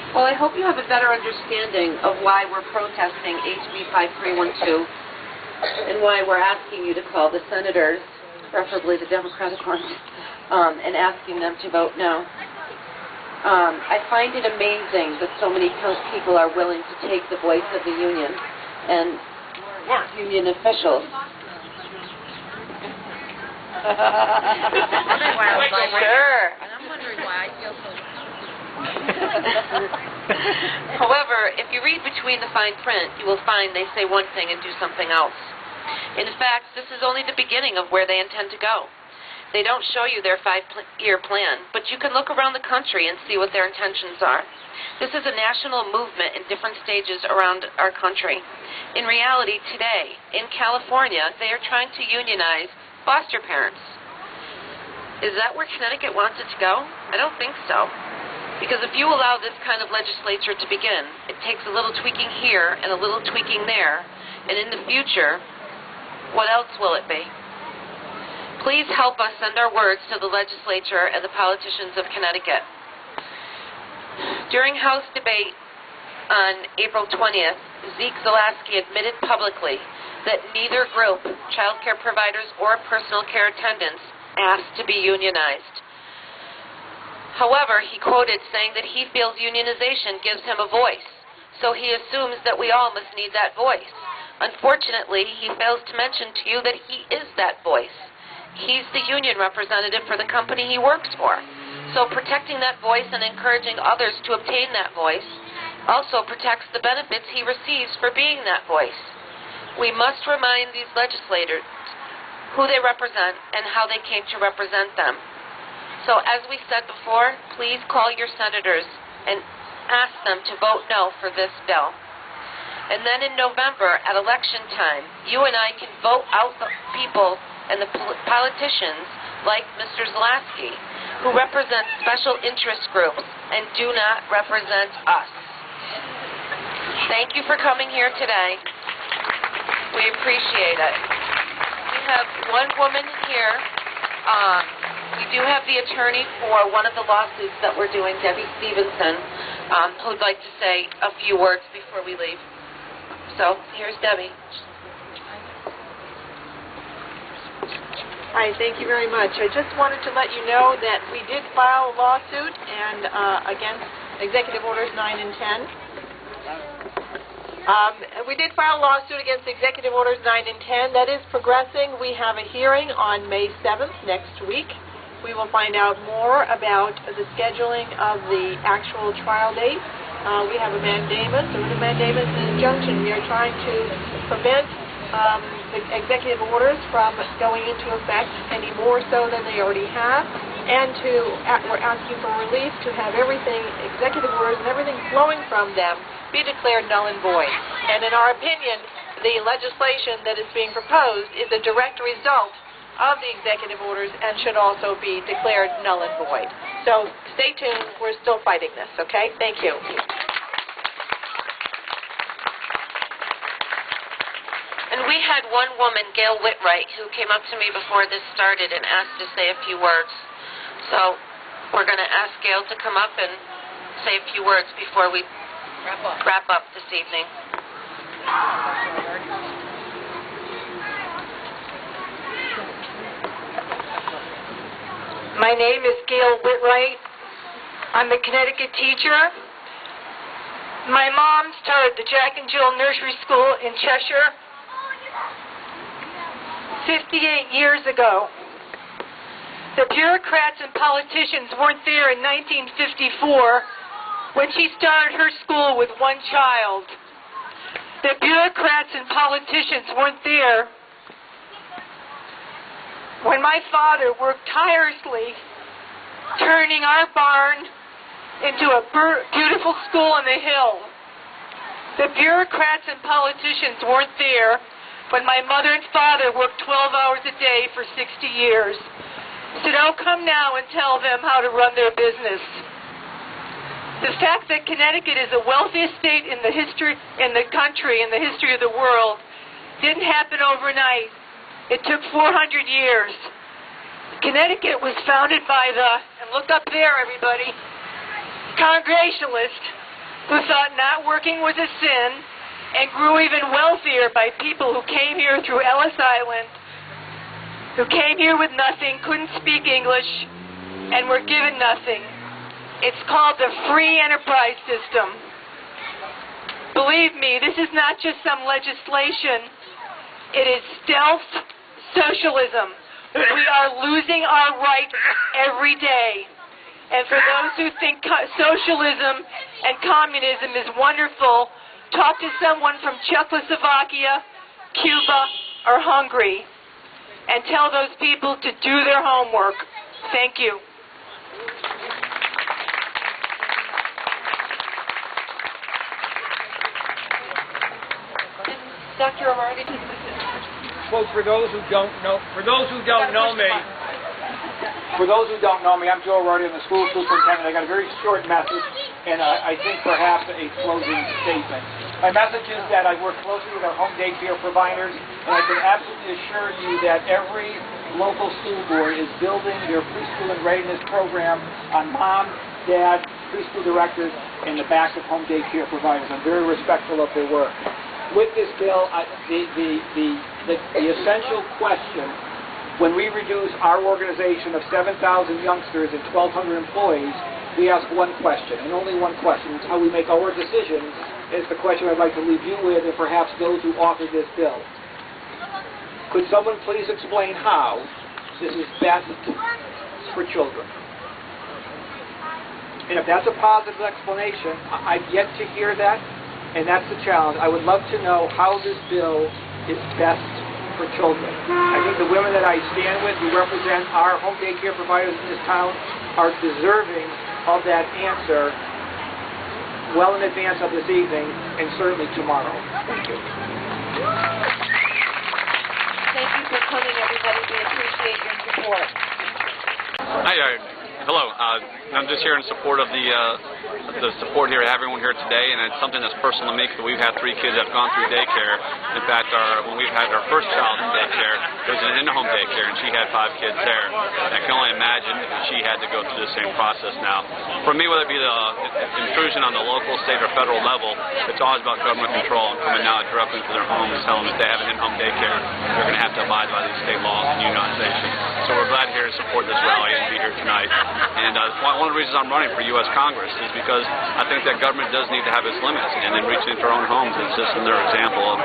Well, I hope you have a better understanding of why we're protesting HB 5312 and why we're asking you to call the senators, preferably the Democratic ones, and asking them to vote no. I find it amazing that so many people are willing to take the voice of the union and union officials. Sure. And I'm wondering why I feel so. However, if you read between the fine print, you will find they say one thing and do something else. In fact, this is only the beginning of where they intend to go. They don't show you their 5-year plan, but you can look around the country and see what their intentions are. This is a national movement in different stages around our country. In reality, today, in California, they are trying to unionize foster parents. Is that where Connecticut wants it to go? I don't think so. Because if you allow this kind of legislature to begin, it takes a little tweaking here and a little tweaking there, and in the future, what else will it be? Please help us send our words to the legislature and the politicians of Connecticut. During House debate on April 20th, Zeke Zaleski admitted publicly that neither group, child care providers or personal care attendants, asked to be unionized. However, he quoted saying that he feels unionization gives him a voice, so he assumes that we all must need that voice. Unfortunately, he fails to mention to you that he is that voice. He's the union representative for the company he works for. So protecting that voice and encouraging others to obtain that voice also protects the benefits he receives for being that voice. We must remind these legislators who they represent and how they came to represent them. So as we said before, please call your senators and ask them to vote no for this bill. And then in November, at election time, you and I can vote out the people and the politicians like Mr. Zaleski, who represent special interest groups and do not represent us. Thank you for coming here today. We appreciate it. We have one woman here. We do have the attorney for one of the lawsuits that we're doing, Debbie Stevenson, who'd like to say a few words before we leave. So, here's Debbie. Hi, thank you very much. I just wanted to let you know that we did file a lawsuit and against Executive Orders 9 and 10. We did file a lawsuit against Executive Orders 9 and 10. That is progressing. We have a hearing on May 7th next week. We will find out more about the scheduling of the actual trial date. We have a mandamus, a writ of mandamus and injunction. We are trying to prevent the executive orders from going into effect any more so than they already have, and we're asking for relief to have everything, executive orders and everything flowing from them, be declared null and void. And in our opinion, the legislation that is being proposed is a direct result of the executive orders and should also be declared null and void. So stay tuned. We're still fighting this, okay? Thank you. And we had one woman, Gail Whitwright, who came up to me before this started and asked to say a few words. So we're going to ask Gail to come up and say a few words before we wrap up this evening. My name is Gail Whitwright. I'm a Connecticut teacher. My mom started the Jack and Jill Nursery School in Cheshire 58 years ago. The bureaucrats and politicians weren't there in 1954 when she started her school with one child. The bureaucrats and politicians weren't there when my father worked tirelessly turning our barn into a beautiful school on the hill. The bureaucrats and politicians weren't there when my mother and father worked 12 hours a day for 60 years. So don't come now and tell them how to run their business. The fact that Connecticut is the wealthiest state in the country, in the history of the world, didn't happen overnight. It took 400 years. Connecticut was founded by and look up there, everybody, Congregationalists who thought not working was a sin and grew even wealthier by people who came here through Ellis Island, who came here with nothing, couldn't speak English, and were given nothing. It's called the free enterprise system. Believe me, this is not just some legislation. It is stealth socialism. We are losing our rights every day. And for those who think socialism and communism is wonderful, talk to someone from Czechoslovakia, Cuba, or Hungary, and tell those people to do their homework. Thank you. Dr. O'Reilly. Well, for those who don't know me, I'm Joe O'Reilly. I'm the school superintendent. I got a very short message, and I think perhaps a closing statement. My message is that I work closely with our home daycare providers, and I can absolutely assure you that every local school board is building their preschool and readiness program on mom, dad, preschool directors, and the back of home daycare providers. I'm very respectful of their work. With this bill, the essential question, when we reduce our organization of 7,000 youngsters and 1,200 employees, we ask one question, and only one question. It's how we make our decisions. It's the question I'd like to leave you with, and perhaps those who authored this bill. Could someone please explain how this is best for children? And if that's a positive explanation, I've yet to hear that. And that's the challenge. I would love to know how this bill is best for children. I think the women that I stand with who represent our home daycare providers in this town are deserving of that answer well in advance of this evening and certainly tomorrow. Thank you. Thank you for coming, everybody. We appreciate your support. Hi, hello. I'm just here in support of the support here, everyone here today, and it's something that's personal to me because we've had 3 kids that have gone through daycare. In fact, when we've had our first child in daycare, it was an in-home daycare, and she had 5 kids there. And I can only imagine if she had to go through the same process now. For me, whether it be the intrusion on the local, state, or federal level, it's always about government control and coming out directly to their homes and telling them if they have an in-home daycare, they're going to have to abide by these state laws and unionization. So we're glad here to support this rally and be here tonight. And one of the reasons I'm running for U.S. Congress is because I think that government does need to have its limits, and then reaching into our own homes is just another example of